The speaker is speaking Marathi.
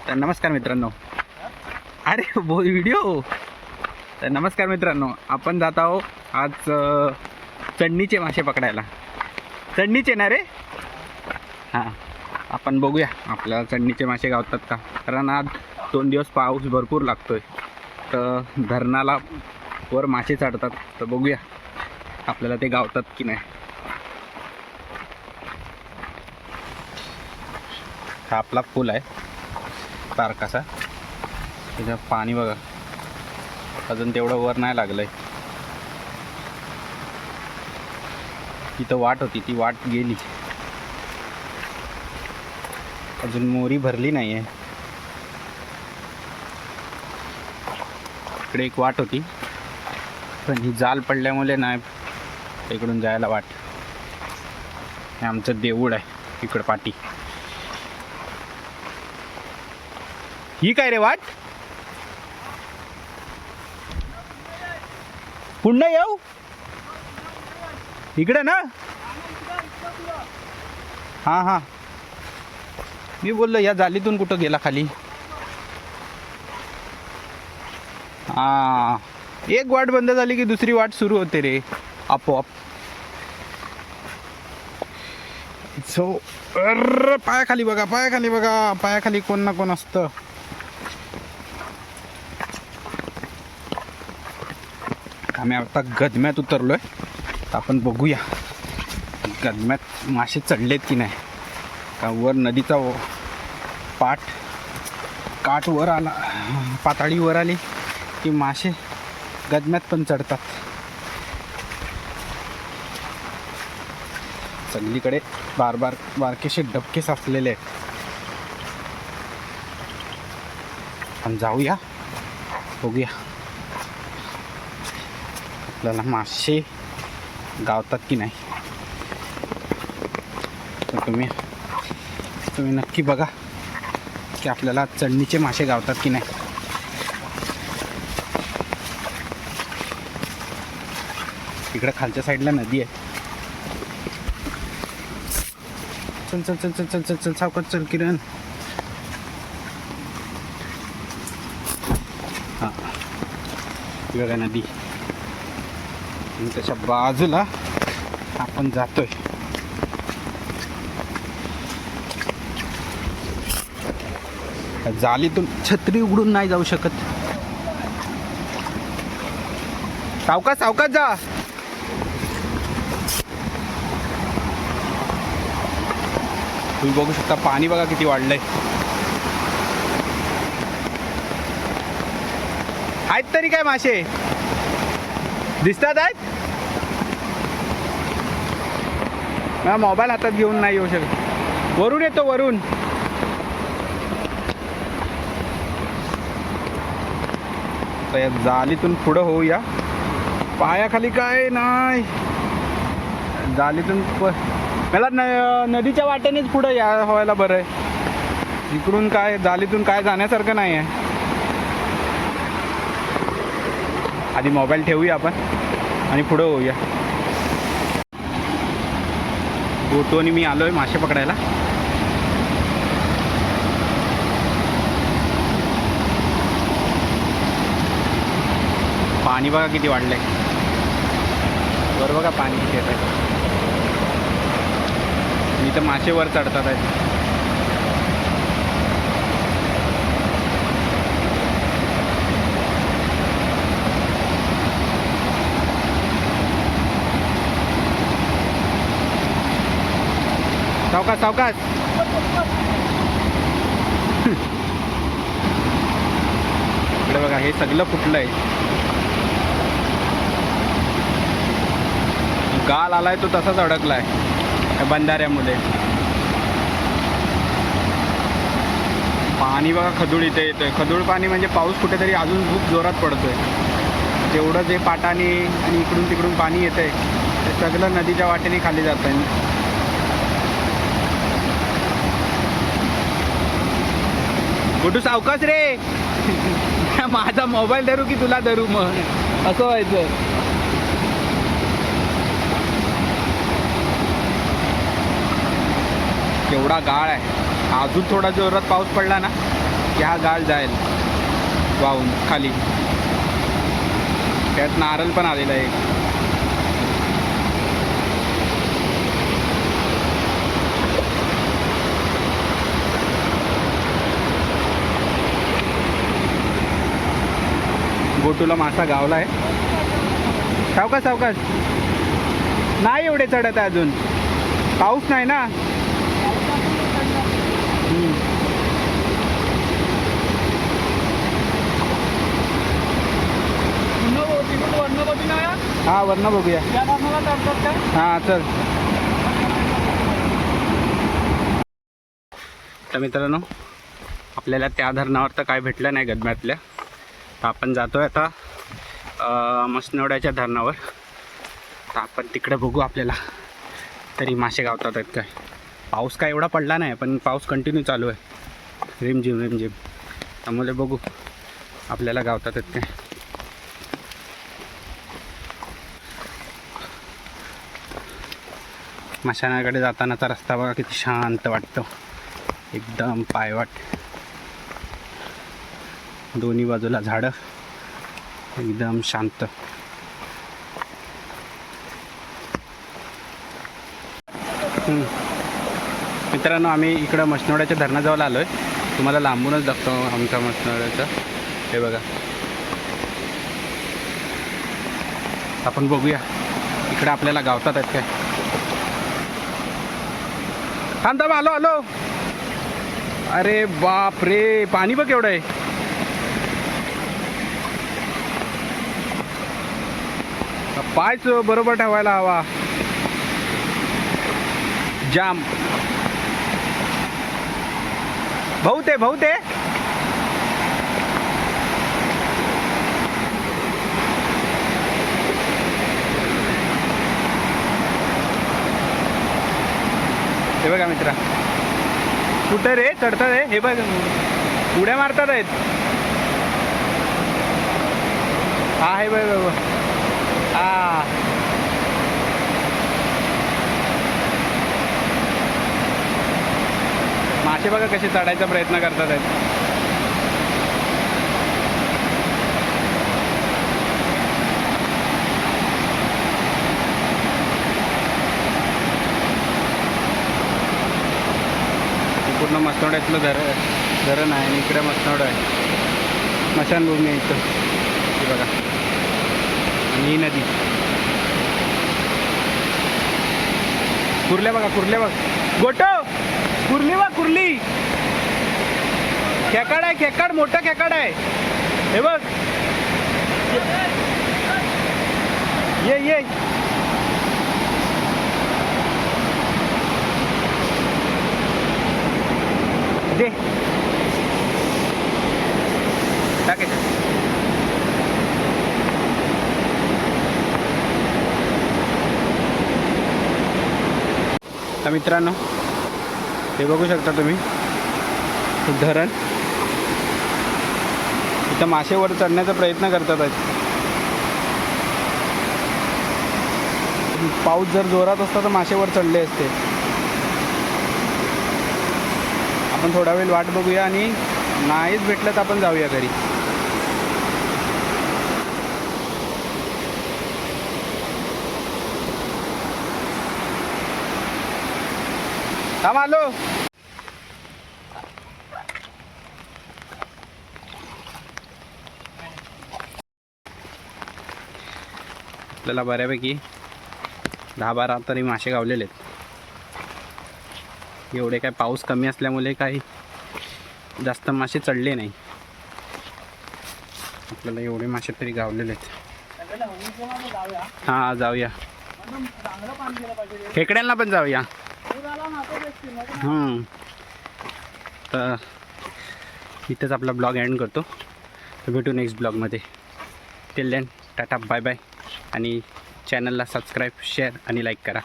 तर नमस्कार मित्रांनो. अरे व्हिडिओ. तर नमस्कार मित्रांनो, आपण जात आहोत आज चढणीचे मासे पकडायला. चढणीचे ना रे. हां, आपण बघूया आपल्याला चढणीचे मासे गावतात का, कारण आज 2 दिवस पाऊस भरपूर लागतोय, तर धरणाला वर मासे चढतात. तर बघूया आपल्याला ते गावतात की नाही. हा आपला पूल आहे बारकासा, त्याच्यात पाणी बघा अजून तेवढं वर नाही लागलंय. तिथं वाट होती, ती वाट गेली, अजून मोरी भरली नाही आहे. इकडे एक वाट होती, पण ही जाल पडल्यामुळे नाही इकडून जायला वाट. हे आमचं देऊळ आहे इकडं पाठी. ही काय रे वाट? पुन्हा येऊ इकडे ना. हां हां, मी बोललो या जालीतून कुठं गेला खाली. हां, एक वाट बंद झाली की दुसरी वाट सुरू होते रे आपोआप. सो पायाखाली बघा, पायाखाली बघा, पायाखाली कोण ना कोण असतं. आम्ही आता गदम्यात उतरलोय, तर आपण बघूया गदम्यात मासे चढलेत की नाही. का वर नदीचा काठ वर आला, पाताळी वर आली की मासे गदम्यात पण चढतात. सगळीकडे बारकेसे डबके साचलेले आहेत. आपण जाऊया, बघूया आपल्याला मासे गावतात की नाही. तर तुम्ही नक्की बघा की आपल्याला चढणीचे मासे गावतात की नाही. इकडे खालच्या साईडला नदी आहे. चल चल चल चल चल चल चल सावकाश चल किरण. हां, बघा नदी, त्याच्या बाजूला आपण जातोय. जालीतून छत्री उघडून नाही जाऊ शकत. सावकाश सावकाश जा. तुम्ही बघू शकता पाणी बघा किती वाढलंय. आहेत तरी काय मासे दिसतात आहेत. मला मोबाईल हातात घेऊन नाही येऊ शकत. वरून येतो वरून. तर या जालीतून पुढं होऊया. पायाखाली काय नाही, जालीतून मला नदीच्या वाटेनेच पुढं या व्हायला बरं आहे. इकडून काय जालीतून काय जाण्यासारखं नाही आहे. आधी मोबाईल ठेवूया आपण आणि पुढं होऊया. बोटोनी मी आलोय मासे पकडायला. पाणी बघा किती वाढलंय. वर बघा पाणी किती येत आहे. इथं मासे वर चढतात आहेत. सावकाश सावकाश. इकडे बघा हे सगळं फुटलंय. गाल आलाय तो तसाच अडकलाय बंधाऱ्यामुळे. पाणी बघा खदूळ इथे येतोय. खदूळ पाणी म्हणजे पाऊस कुठेतरी अजून खूप जोरात पडतोय. तेवढं जे पाटाने आणि इकडून तिकडून पाणी येतंय ते सगळं नदीच्या वाटेने खाली जात आहे. कुठू सावकाश रे. माझा मोबाईल धरू की तुला धरू मग असं व्हायचं. केवढा गाळ आहे. अजून थोडा जोरात पाऊस पडला ना की हा गाळ जाईल वाहून खाली. त्यात नारळ पण आलेला आहे. बोटूला मासा गावला आहे. सावकाश सावकाश, नाही एवढे चढत आहे अजून, पाऊस नाही ना. हा वरनं बघूया. हा चल. तर मित्रांनो, आपल्याला त्या धरणावर तर काय भेटलं नाही गदम्यातल्या. तर आपण जातोय आता मसनवड्याच्या धरणावर. तर आपण तिकडे बघू आपल्याला तरी मासे गावतात आहेत काय. पाऊस काय एवढा पडला नाही, पण पाऊस कंटिन्यू चालू आहे, रिमझिम रिमझिम. त्यामुळे बघू आपल्याला गावतात आहेत काय. माशांकडे जातानाचा रस्ता बघा किती शांत वाटतो, एकदम पायवाट. दोन्ही बाजूला झाडं, एकदम शांत. मित्रांनो, आम्ही इकडं मसनवड्याच्या धरणाजवळ आलो आहे. तुम्हाला लांबूनच दाखतो आमच्या मसनवड्याचं. हे बघा, आपण बघूया इकडे आपल्याला गावतात आहेत काय. थांब, आलो आलो. अरे बाप रे, पाणी बघ एवढं आहे. पायच बरोबर ठेवायला हवा, जाम. भाऊ ते हे बघा मित्रा, कुठे रे चढतात रे. हे बघ, उड्या मारतात आहेत. हा हे बघ, हा मासे बघा कसे चढायचा प्रयत्न करतात आहेत. पूर्ण मसनवड्यातलं धरण आहे आणि इकडे मसनवडा आहे, स्मशानभूमी आहे इथं. हे बघा, आणि ही नदी. कुर्ल्या बघा, कुर्ल्या बघ, गोटो कुर्ली बघ, कुर्ली. खेकाड आहे, खेकाड, मोठा खेकाड आहे. हे बघ, ये दे टाकायचं. तर मित्रांनो, हे बघू शकता तुम्ही धरण. इथं मासे वर चढण्याचा प्रयत्न करतात आहेत. पाऊस जर जोरात असता तर मासे वर चढले असते. आपण थोडा वेळ वाट बघूया आणि नाहीच भेटलं तर आपण जाऊया घरी. थांब, आलो. आपल्याला बऱ्यापैकी 10-12 तरी मासे गावलेले आहेत. एवढे काय पाऊस कमी असल्यामुळे काही जास्त मासे चढले नाही. आपल्याला एवढे मासे तरी गावलेले आहेत. हां, जाऊया, खेकड्यांना पण जाऊया. तर इथंच आपला ब्लॉग एंड करतो. तर भेटू नेक्स्ट ब्लॉगमध्ये. Till then, tata, bye bye. आणि चॅनलला सबस्क्राईब, शेअर आणि लाईक करा.